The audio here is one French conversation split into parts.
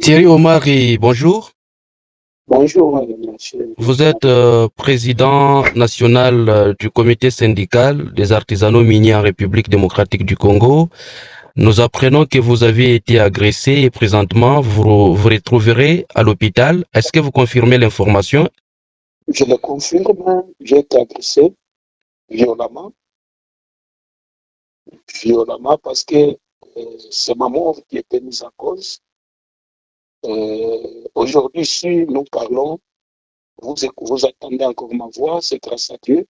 Thierry Omari, bonjour. Bonjour, monsieur. Vous êtes président national du comité syndical des artisanaux miniers en République démocratique du Congo. Nous apprenons que vous avez été agressé et présentement vous retrouverez à l'hôpital. Est-ce que vous confirmez l'information? Je le confirme, j'ai été agressé violemment, violemment parce que c'est ma mort qui était mise en cause. Aujourd'hui, si nous parlons, vous attendez encore ma voix, c'est grâce à Dieu.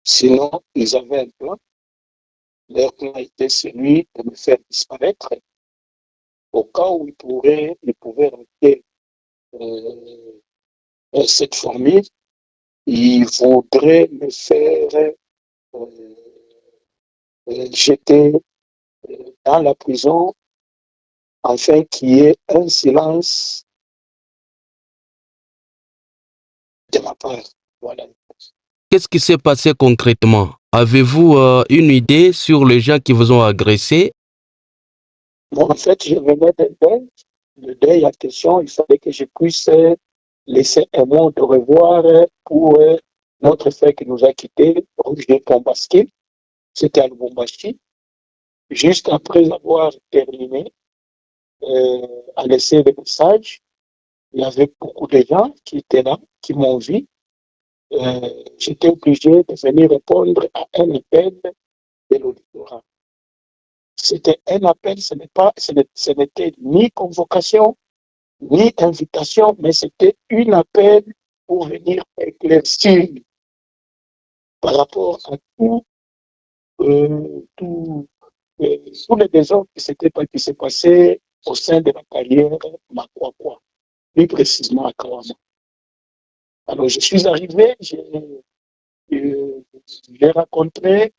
Sinon, ils avaient un plan. Leur plan était celui de me faire disparaître au cas où ils pouvaient rater euh, cette formule. Ils voudraient me faire euh, jeter dans la prison afin qu'il y ait un silence de ma part. Voilà. Qu'est-ce qui s'est passé concrètement? Avez-vous une idée sur les gens qui vous ont agressé? Bon, en fait, je venais d'un deuil. Le deuil en question, il fallait que je puisse laisser un mot de revoir pour notre frère qui nous a quittés, Roger Pombaski. C'était à Lubumbashi. Juste après avoir terminé, à laisser des messages, il y avait beaucoup de gens qui étaient là, qui m'ont vu. J'étais obligé de venir répondre à un appel de l'auditorat. C'était un appel, ce n'était ni convocation, ni invitation, mais c'était un appel pour venir éclaircir par rapport à tout, tous les désordres qui s'est passé au sein de la carrière Makwakwa, plus précisément à Kawama. Alors, je suis arrivé, j'ai rencontré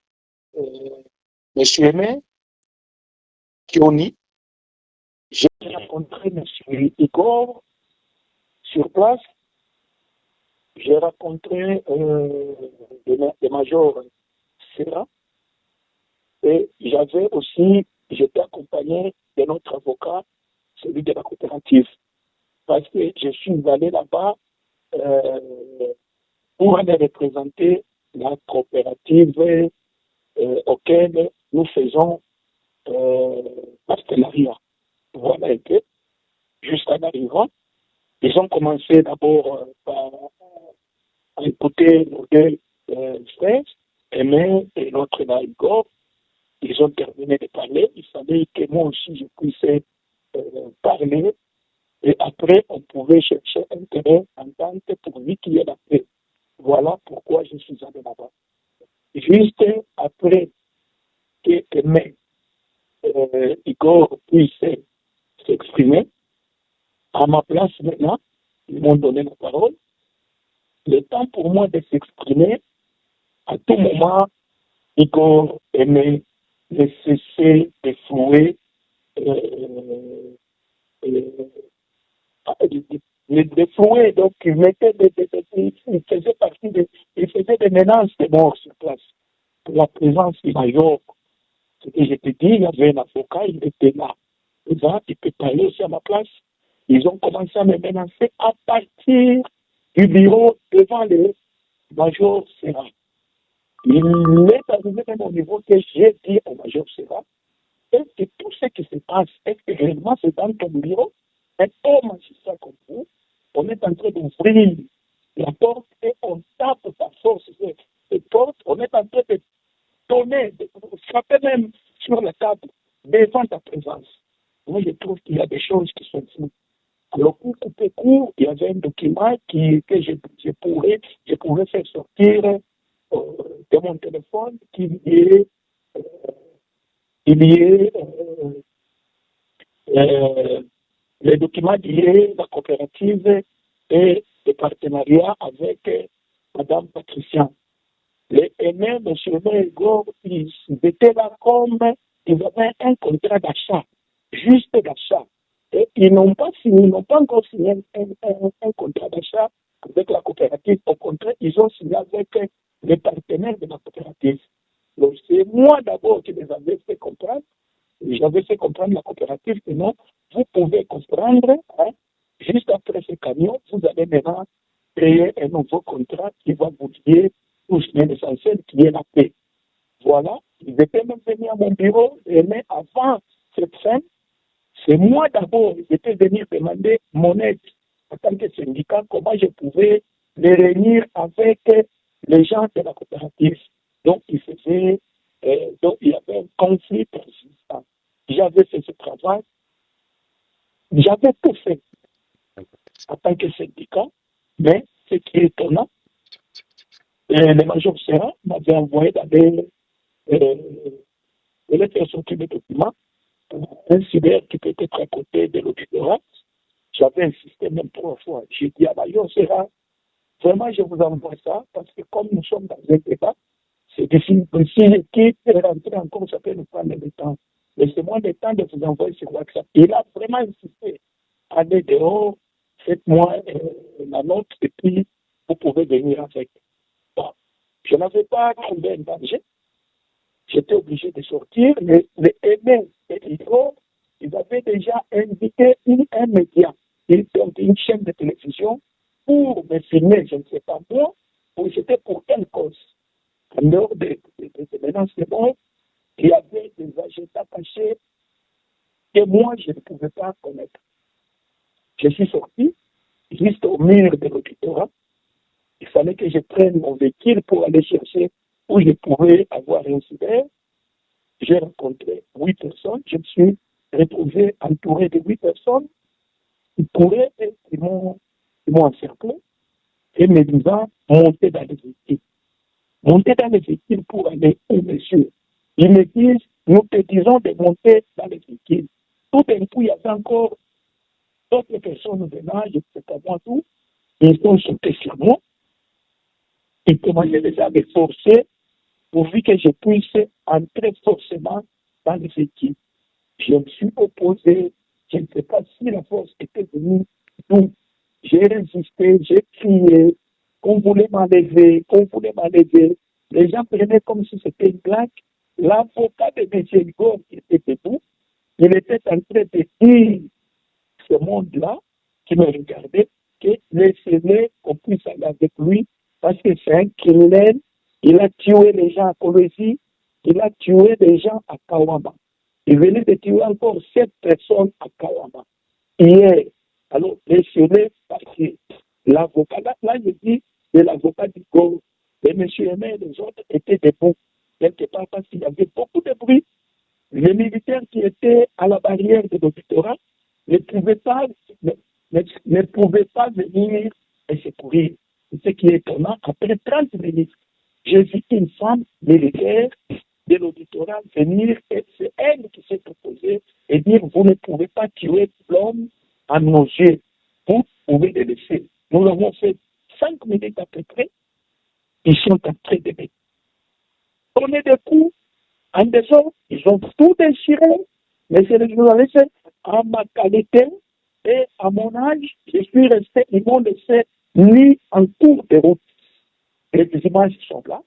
euh, M. Aimé Kioni, j'ai rencontré M. Igor sur place, j'ai rencontré le major Serra et j'étais accompagné de notre avocat, celui de la coopérative, parce que je suis allé là-bas euh, pour aller représenter la coopérative auquel nous faisons euh, partenariat. Voilà un peu, jusqu'en arrivant. Ils ont commencé d'abord par écouter nos deux frères, Aimé et l'autre là, Igor. Ils ont terminé de parler. Il fallait que moi aussi je puisse parler. Et après, on pouvait chercher un terrain d'entente pour lui qu'il y ait la paix. Voilà pourquoi je suis allé là-bas. Juste après que Aimé Igor puisse s'exprimer, à ma place maintenant, ils m'ont donné la parole. Le temps pour moi de s'exprimer, à tout moment, Igor aimait ne cesser de flouer, euh, euh, de flouer. Donc, il faisait partie il faisait des menaces de mort sur place. Pour la présence du major, ce que je te dis, il y avait un avocat, il était là. Et là, il peut parler aussi à ma place. Ils ont commencé à me menacer à partir du bureau devant le major Serra. Il est arrivé même au niveau que j'ai dit au major Serra, est-ce que tout ce qui se passe, est-ce que réellement c'est dans ton bureau? Un homme magistrat comme vous, on est en train d'ouvrir la porte et on tape par force sur cette porte, on est en train de donner, de frapper même sur la table devant ta présence. Moi, je trouve qu'il y a des choses qui sont floues. Alors, pour couper court, il y avait un document que je pourrais faire sortir de mon téléphone euh, il y ait euh, les documents liés à la coopérative et le partenariat avec Mme Patrician. Les aînés, M.Ego, ils étaient là comme ils avaient un contrat d'achat, juste d'achat. Et ils n'ont pas signé, ils n'ont pas encore signé un contrat d'achat avec la coopérative. Au contraire, ils ont signé avec les partenaires de la coopérative. Donc, c'est moi d'abord qui les avais fait comprendre j'avais fait comprendre la coopérative que non, vous pouvez comprendre, hein, juste après ce camion, vous allez maintenant créer un nouveau contrat qui va vous lier tout ce qui est essentiel, qui est la paix. Voilà, ils étaient même venus à mon bureau, mais avant cette fin, c'est moi d'abord, ils étaient venus demander mon aide en tant que syndicat, comment je pouvais les réunir avec les gens de la coopérative. Donc, donc il y avait un conflit persistant. J'avais fait ce travail, j'avais tout fait en tant que syndicat, mais ce qui est étonnant, le major Serra m'avait envoyé d'aller faire sortir des documents pour un cyber qui peut être à côté de l'auditorat. J'avais insisté même 3 fois. J'ai dit à major Serra, vraiment, je vous envoie ça parce que comme nous sommes dans un débat, c'est difficile. Si l'équipe est rentrée encore, ça peut nous prendre le temps. Laissez-moi le temps de vous envoyer sur WhatsApp. Il a vraiment insisté. Allez dehors, faites-moi la note et puis vous pouvez venir avec. Bon. Je n'avais pas trouvé un danger. J'étais obligé de sortir. Les MS et l'IFO, ils avaient déjà invité un média, une chaîne de télévision pour me filmer, je ne sais pas moi, c'était pour quelle cause. En dehors des menaces de mort, il y avait des agendas cachés que moi, je ne pouvais pas connaître. Je suis sorti, juste au mur de l'auditorat. Il fallait que je prenne mon véhicule pour aller chercher où je pouvais avoir un cyber. J'ai rencontré 8 personnes. Je me suis retrouvé entouré de 8 personnes qui pourraient être, qui m'ont encerclé et me disant monter dans les véhicules. Monter dans les véhicules pour aller où, monsieur? Ils me disent, nous te disons de monter dans les véhicules. Tout d'un coup, il y avait encore d'autres personnes venant, je ne sais pas moi tout. Ils sont sautés sur moi. Ils commençaient déjà à me forcer pourvu que je puisse entrer forcément dans les véhicules. Je me suis opposé. Je ne sais pas si la force était venue d'où. J'ai résisté, j'ai crié, qu'on voulait m'enlever, Les gens prenaient comme si c'était une blague. L'avocat de M. Igor qui était debout, il était en train de dire ce monde-là, qui me regardait, que laissez-le qu'on puisse aller avec lui, parce que c'est un criminel. Il a tué les gens à Kolwezi, il a tué des gens à Kawama. Il venait de tuer encore 7 personnes à Kawama. Hier, alors laissez-le partir. L'avocat, là, je dis, de l'avocat du Goro, et M. Aimé et les autres étaient debout, quelque part parce qu'il y avait beaucoup de bruit. Les militaires qui étaient à la barrière de l'auditorat ne pouvaient pas venir et secourir. Ce qui est étonnant, après 30 minutes, j'ai vu une femme militaire de l'auditorat venir et c'est elle qui s'est opposée et dire vous ne pouvez pas tuer l'homme à nos yeux. Vous pouvez le laisser. Nous avons fait 5 minutes à peu près. Ils sont en train de me donner des coups en dessous. Ils ont tout déchiré. Mais c'est le journaliste à ma qualité et à mon âge, je suis resté, ils m'ont laissé mis en cours de route. Les images sont là.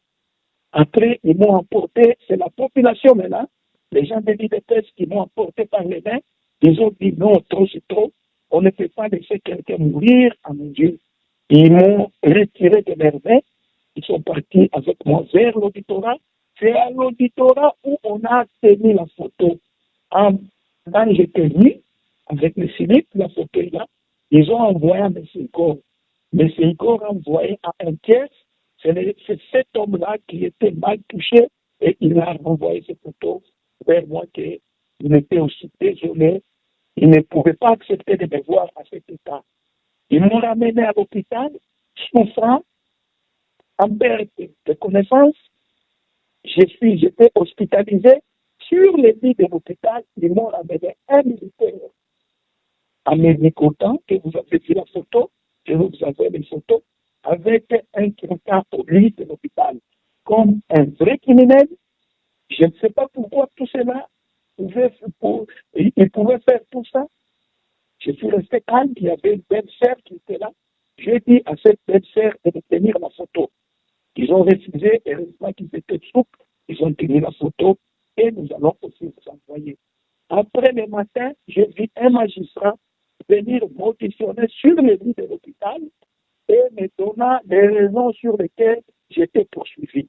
Après, ils m'ont emporté, c'est la population maintenant, les gens de l'IDPS qui m'ont emporté par les mains, ils ont dit non, trop c'est trop, on ne peut pas laisser quelqu'un mourir à mon Dieu. Ils m'ont retiré de leurs mains, ils sont partis avec moi vers l'auditorat. C'est à l'auditorat où on a tenu la photo. Quand j'étais venu, avec le Philippe, la photo est là, ils ont envoyé à M. Igor. M. Igor a envoyé à un tiers. C'est cet homme-là qui était mal touché et il a renvoyé ces photos vers moi qu'il était aussi désolé. Il ne pouvait pas accepter de me voir à cet état. Ils m'ont ramené à l'hôpital, souffrant, en perte de connaissance. J'étais hospitalisé. Sur les lits de l'hôpital, ils m'ont ramené un militaire à mes mécontents, que vous avez vu la photo, je vous envoie les photos, avec un criminel au lit de l'hôpital. Comme un vrai criminel, je ne sais pas pourquoi tout cela il pouvait faire tout ça. Je suis resté calme, il y avait une belle-sœur qui était là. J'ai dit à cette belle-sœur de me tenir la photo. Ils ont refusé, heureusement qu'ils étaient souples, ils ont tenu la photo et nous allons aussi vous envoyer. Après le matin, j'ai vu un magistrat venir m'auditionner sur le lit de l'hôpital et me donnant les raisons sur lesquelles j'étais poursuivi.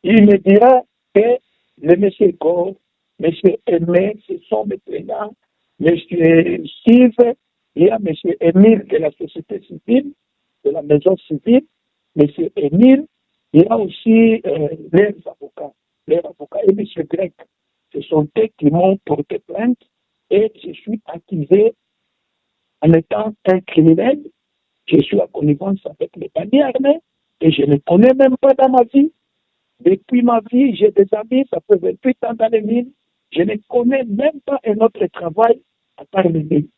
Il me dira que le monsieur Gore, monsieur Aimé, ce sont mes plaignants, monsieur Steve, il y a monsieur Émile de la société civile, de la maison civile, monsieur Émile, il y a aussi leurs avocats et monsieur Grec. Ce sont eux qui m'ont porté plainte et je suis accusé en étant un criminel. Je suis en connivence avec les bandits armés et je ne connais même pas dans ma vie. Depuis ma vie, j'ai des amis, ça fait 28 ans dans les mines. Je ne connais même pas un autre travail à part les mines.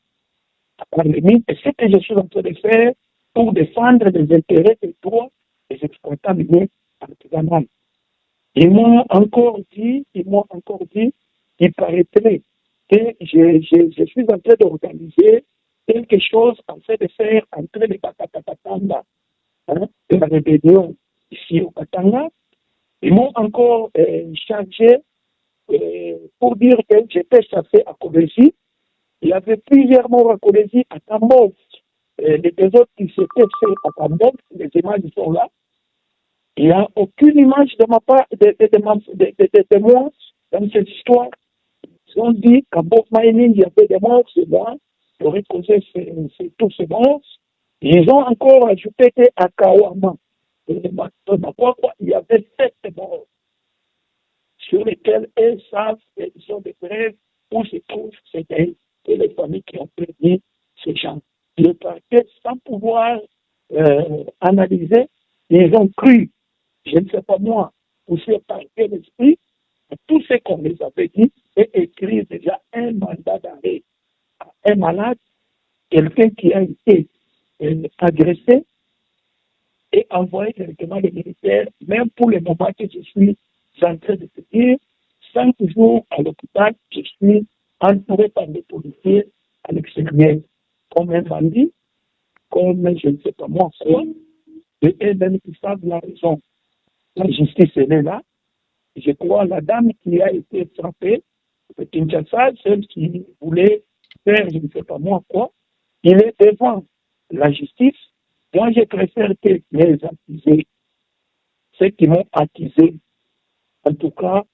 À part les mines, et ce que je suis en train de faire pour défendre les intérêts et droits des exploitants miniers artisanaux. Ils m'ont encore dit, il paraîtrait que je suis en train d'organiser quelque chose en train de faire entrer les Bakatakatanga, de la rébellion ici au Katanga. Ils m'ont encore chargé pour dire que j'étais chassé à Kolwezi. Il y avait plusieurs morts à Kolwezi, à Tambov. Les deux autres qui s'étaient faits à Tambov, les images sont là. Il n'y a aucune image de ma part, de moi dans cette histoire. Ils ont dit qu'à Bob Mining, il y avait des morts, c'est moi. J'aurais causé tous ces morts. Ils ont encore ajouté qu'à Kawama, il y avait 7 morts sur lesquels elles savent qu'ils ont des preuves où se trouvent les familles qui ont perdu ces gens. Le parquet, sans pouvoir analyser, ils ont cru, je ne sais pas moi, poussé par quel esprit, à tout ce qu'on les avait dit et écrit déjà un mandat d'arrêt à un malade, quelqu'un qui a été agressé et envoyé directement les militaires, même pour le moment que je suis en train de te dire, 5 jours à l'hôpital, je suis entouré par des policiers à l'extérieur, comme un bandit, comme je ne sais pas moi, quoi, et eux-mêmes qui savent la raison. La justice, elle est là. Je crois la dame qui a été frappée, de Kinshasa, celle qui voulait faire je ne sais pas moi quoi, il est devant la justice. Moi, je préfère que les accusés, ceux qui m'ont accusé, en tout cas,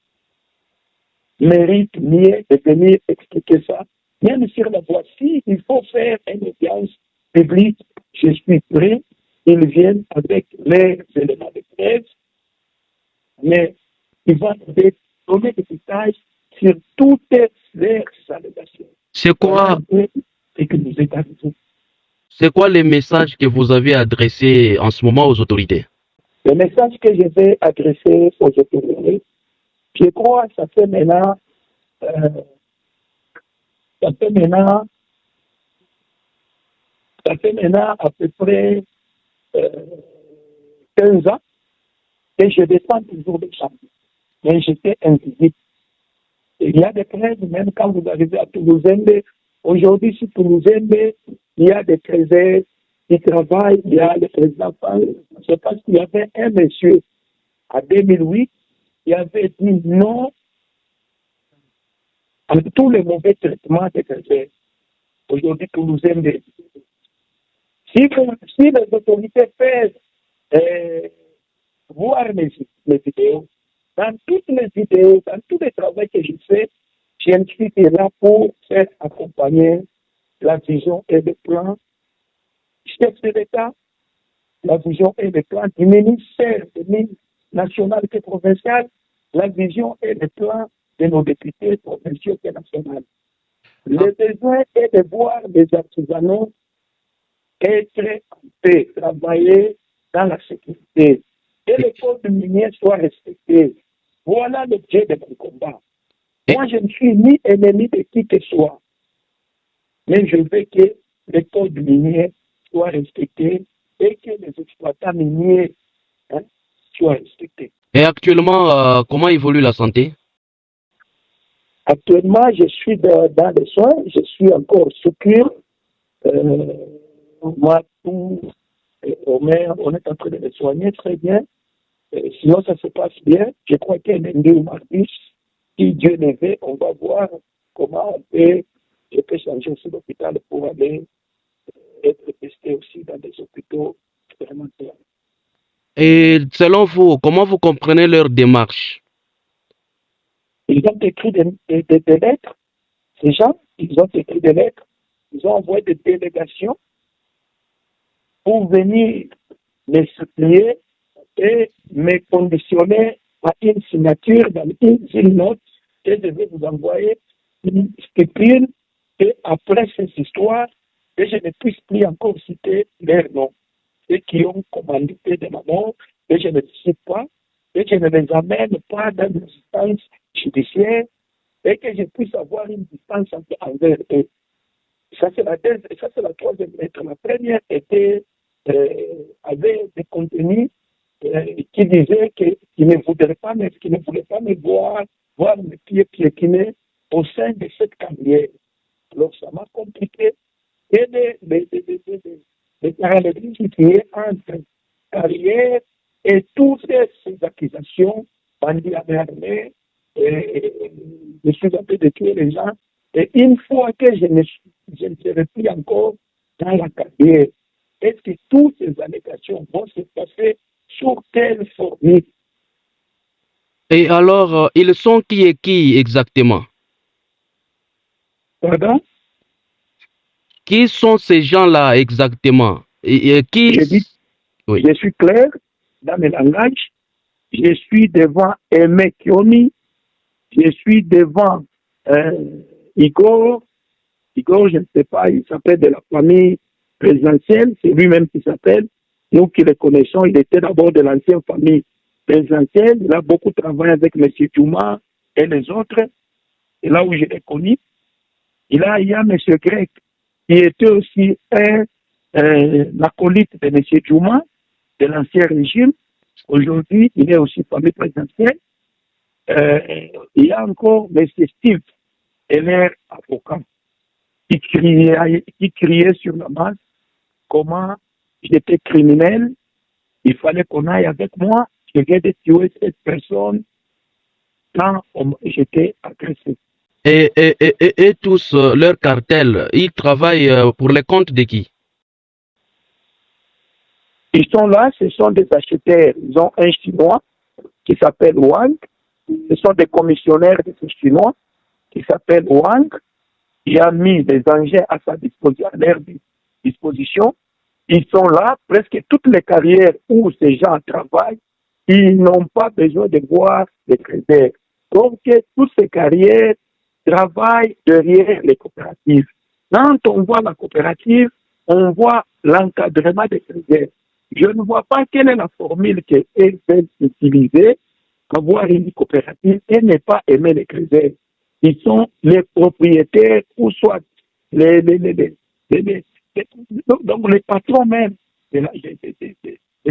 méritent mieux de venir expliquer ça. Même sur la voie, si il faut faire une audience publique, je suis prêt. Ils viennent avec leurs éléments de preuve, mais ils vont donner des détails sur toutes leurs allégations. C'est quoi les messages que vous avez adressés en ce moment aux autorités? Le message que je vais adresser aux autorités, je crois que ça fait maintenant à peu près 15 ans et je défends toujours des gens. Mais j'étais invisible. Il y a des preuves, même quand vous arrivez à Toulouse-Mbe, aujourd'hui, sur Toulouse-Mbe, il y a des trésors qui travaillent, il y a les présidents. Je pense qu'il y avait un monsieur, en 2008, il avait dit non à tous les mauvais traitements des trésors. Aujourd'hui, Toulouse-Mbe. Si les autorités peuvent voir mes vidéos, dans toutes les vidéos, dans tous les travaux que je fais, je suis là pour faire accompagner la vision et le plan chef de l'État, la vision et le plan du ministère des Mines nationales et provinciales, la vision et le plan de nos députés provinciaux et nationaux. Le besoin est de voir les artisanaux être en paix, travailler dans la sécurité, et le code minier soit respecté. Voilà l'objet de mon combat. Moi, je ne suis ni ennemi de qui que ce soit, mais je veux que le code minier soit respecté et que les exploitants miniers soient respectés. Et actuellement, comment évolue la santé? Actuellement, je suis dans les soins, je suis encore sous cure. Moi, tout, on est en train de les soigner très bien. Sinon, ça se passe bien. Je crois qu'il y a lundi ou mardi, si Dieu le veut, on va voir comment je peux changer aussi d'hôpital pour aller être testé aussi dans des hôpitaux expérimentaires. Et selon vous, comment vous comprenez leur démarche? Ils ont écrit des lettres, ces gens, ils ont écrit des lettres, ils ont envoyé des délégations pour venir me supplier et me conditionner à une signature dans une note et je vais vous envoyer une stipule et après ces histoires, que je ne puisse plus encore citer leur nom. Ceux qui ont commandité de ma mort, et je ne les cite pas, et je ne les amène pas dans une instance judiciaire, et que je puisse avoir une distance envers eux. Ça, c'est la troisième lettre. La première avait des contenus qui disaient qu'ils ne voulaient pas me voir mes pieds piétinés au sein de cette carrière. Alors, ça m'a compliqué. Et les parallélismes qui est entre carrière et toutes ces accusations, bandits armés, je suis en train de tuer les gens. Et une fois que je ne serai plus encore dans la carrière, est-ce que toutes ces allégations vont se passer sur quelle formule? Et alors, ils sont qui et qui exactement? Pardon? Qui sont ces gens-là exactement? Et qui... Je dis, oui. Je suis clair dans mes langages. Je suis devant Aimé Kioni. Je suis devant Igor. Igor, je ne sais pas, il s'appelle de la famille présidentielle. C'est lui-même qui s'appelle. Nous qui le connaissons, il était d'abord de l'ancienne famille présidentielle. Il a beaucoup travaillé avec M. Djouma et les autres. Et là où je l'ai connu, il y a M. Grec, qui était aussi l'acolyte de M. Djouma, de l'ancien régime. Aujourd'hui, il est aussi famille présidentielle. Il y a encore M. Steve, LR avocat, qui criait sur la masse comment j'étais criminel, il fallait qu'on aille avec moi, je viens de tuer cette personne quand j'étais agressé. Et tous, leur cartel, ils travaillent pour les comptes de qui? Ils sont là, ce sont des acheteurs. Ils ont un Chinois qui s'appelle Wang. Ce sont des commissionnaires de ce Chinois qui s'appelle Wang. Il a mis des engins à sa disposition, à leur disposition. Ils sont là, presque toutes les carrières où ces gens travaillent, ils n'ont pas besoin de voir les traders. Donc, toutes ces carrières travaillent derrière les coopératives. Quand on voit la coopérative, on voit l'encadrement des traders. Je ne vois pas quelle est la formule qu'elles veulent utiliser, avoir une coopérative et ne pas aimer les traders. Ils sont les propriétaires ou soit donc les patrons même de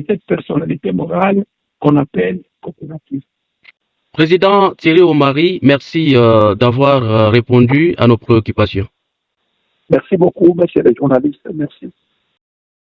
cette personnalité morale qu'on appelle coopérative. Président Thierry Omari, merci d'avoir répondu à nos préoccupations. Merci beaucoup, monsieur le journaliste. Merci.